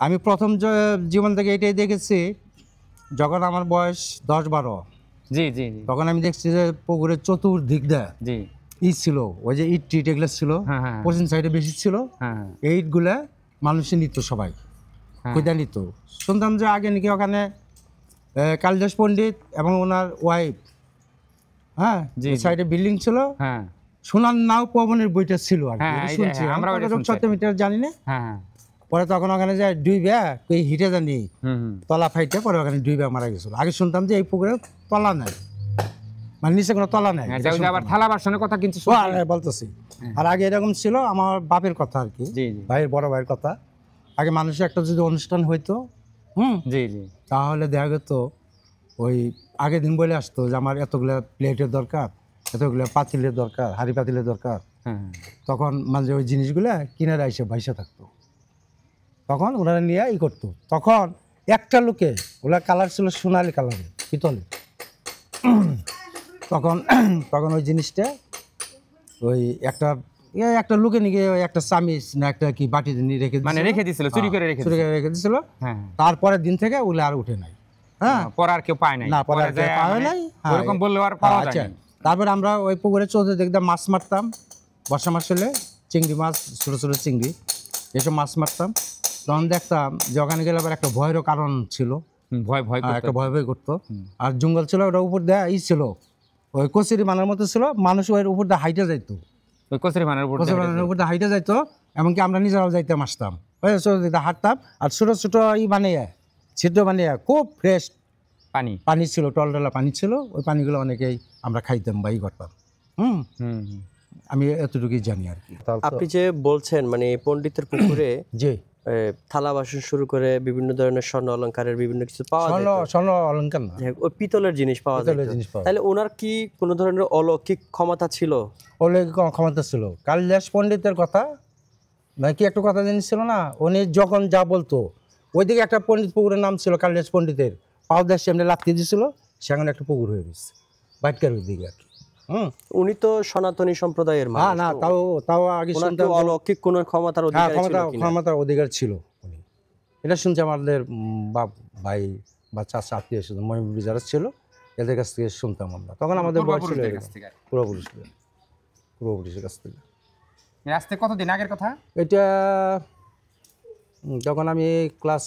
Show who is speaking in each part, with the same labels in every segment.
Speaker 1: আমি প্রথম জীবন থেকে এটাই দেখেছি, যখন আমার বয়স 10-12।
Speaker 2: জি জি জি।
Speaker 1: তখন আমি দেখছি যে পুকুরের চতুর্দিক দিয়ে
Speaker 2: জি
Speaker 1: ইট ছিল, ওই যে ইট টিট এগুলো ছিল,
Speaker 2: হ্যাঁ হ্যাঁ
Speaker 1: পশ্চিম সাইডে বেশি ছিল।
Speaker 2: হ্যাঁ
Speaker 1: এই ইটগুলা মানুষে নিত, সবাই খুঁজে নিত। শুনতাম যে আগে নাকি ওখানে কালিদাস পণ্ডিত এবং ওনার ওয়াইফ, হ্যাঁ, সাইডে বিল্ডিং ছিল,
Speaker 2: হ্যাঁ,
Speaker 1: সোনার নাও পবনের বইটা ছিল আর কি,
Speaker 2: হ্যাঁ,
Speaker 1: শুনছি
Speaker 2: আমরা
Speaker 1: সত্য মিটার জানি না।
Speaker 2: হ্যাঁ,
Speaker 1: পরে তখন ওখানে যায় ডুইবে এই হিটে জানি
Speaker 2: হুম,
Speaker 1: তলা ফাইটে, পরে ওখানে ডুইবে মারা গেছিল। আগে শুনতাম যে এই পুকুরে তলা নাই, মানে নিচে কোনো তলা নাই।
Speaker 2: আবার থালা বাসনের কথা কিন্তু
Speaker 1: বলতেছি। আর আগে এরকম ছিল, আমার বাপের কথা আর কি, ভাইয়ের বড় ভাইয়ের কথা। আগে মানুষের একটা যদি অনুষ্ঠান হইতো,
Speaker 2: জি জি,
Speaker 1: তাহলে দেখা যেত ওই আগের দিন বলে আসতো যে আমার এতগুলো প্লেটের দরকার, এতগুলো পাতিলের দরকার, হাঁড়ি পাতিলের দরকার। তখন মানে ওই জিনিসগুলো কিনারা এসে ভাইসা থাকতো, তখন ওনারা নিয়ে করতো। তখন একটা লোকে, ওরা কালার ছিল সোনালি কালারের, পিতলের। তখন তখন ওই জিনিসটা ওই একটা লোকে নিয়ে একটা চামিচ না একটা কি বাটিতে নিয়ে রেখে দিছিল, চুরি করে রেখে দিছিল। তারপরের দিন থেকে ওগুলো আর উঠে নাই। হ্যাঁ, পরে আর কেউ পায় নাই, না পরে আর কেউ পায় নাই, ওরকম বললেও আর পাওয়া যায় না। তারপরে আমরা ওই পুকুরে চলতে দেখতাম, মাছ মারতাম। বর্ষা মাস হলে চিংড়ি মাছ, ছোটো ছোটো চিংড়ি, এসব মাছ মারতাম। তখন দেখতাম যে ওখানে গেলে আবার একটা ভয়েরও কারণ ছিল, একটা ভয় ভয় করতো। আর জঙ্গল ছিল, ওটা উপর দেয়া ছিল, ওই কচুরি মানের মতো ছিল, মানুষ ওই উপর দিয়ে হাইটে যাইতো, ওই কচুরি মানের উপর দিয়ে হাইটে যাইতো। এমনকি আমরা নিজেরাও যাইতাম, আসতাম, ওই হাঁটতাম। আর ছোটো ছোটো বানিয়ে, ছিদ্র বানিয়ে, খুব ফ্রেশ পানি ছিল, টলটলা পানি ছিল। ওই পানিগুলো অনেকেই আমরা খাইতাম বা করতাম। আমি এতটুকুই জানি আর কি।
Speaker 3: আপনি যে বলছেন মানে পণ্ডিতের পুকুরে যে থালা বাসন শুরু করে বিভিন্ন ধরনের স্বর্ণ অলংকারের বিভিন্ন কিছু পাওয়া যায়,
Speaker 1: স্বর্ণ অলংকার না,
Speaker 3: ওই পিতলের জিনিস পাওয়া যায়। তাহলে ওনার কি কোনো ধরনের অলৌকিক ক্ষমতা ছিল?
Speaker 1: অলৌকিক ক্ষমতা ছিল। কালিদাস পণ্ডিতের কথা নাকি একটা কথা জানিছিল না, উনি যখন যা বলতো, ওইদিকে একটা পণ্ডিত পুকুরের নাম ছিল কালিদাস পণ্ডিতের, পাউদার সামনে লাথি দিয়েছিল, সেখানে একটা পুকুর হয়ে গেছে বাইটকার ওইদিকে আর কি।
Speaker 3: উনি তো সনাতনী সম্প্রদায়ের মানুষ।
Speaker 1: না, তাও আগে শুনতাম
Speaker 3: অলৌকিক কোন ক্ষমতার
Speaker 1: অধিকার ছিল উনি, এটা শুনছি আমাদের ভাই বা চাচা আত্মীয় স্বজন মহিমুদ্দিন যারা ছিল, এদের কাছ থেকে শুনতাম আমরা। তখন আমাদের বয়স ছিল পূর্বপুরুষের কাছ থেকে।
Speaker 2: আজ থেকে কতদিন আগের কথা
Speaker 1: এটা? যখন আমি ক্লাস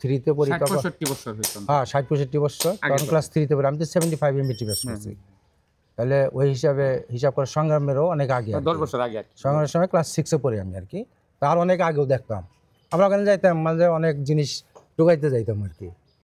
Speaker 1: 3-তে পড়ি, তখন
Speaker 2: 60-65 বছর হইতো।
Speaker 1: হ্যাঁ, 60-65 বছর, তখন ক্লাস 3-তে পড়ি। আমি তো 75 এমবিটি পাস করছি। তাহলে ওই হিসাব করে সংগ্রামেরও অনেক আগে,
Speaker 2: 10 বছর আগে।
Speaker 1: সংগ্রামের সময় ক্লাস 6-এ পড়ি আমি আর কি। তার অনেক আগেও দেখতাম আমরা ওখানে যাইতাম, মাঝে অনেক জিনিস ঢুকাইতে যাইতাম আর কি।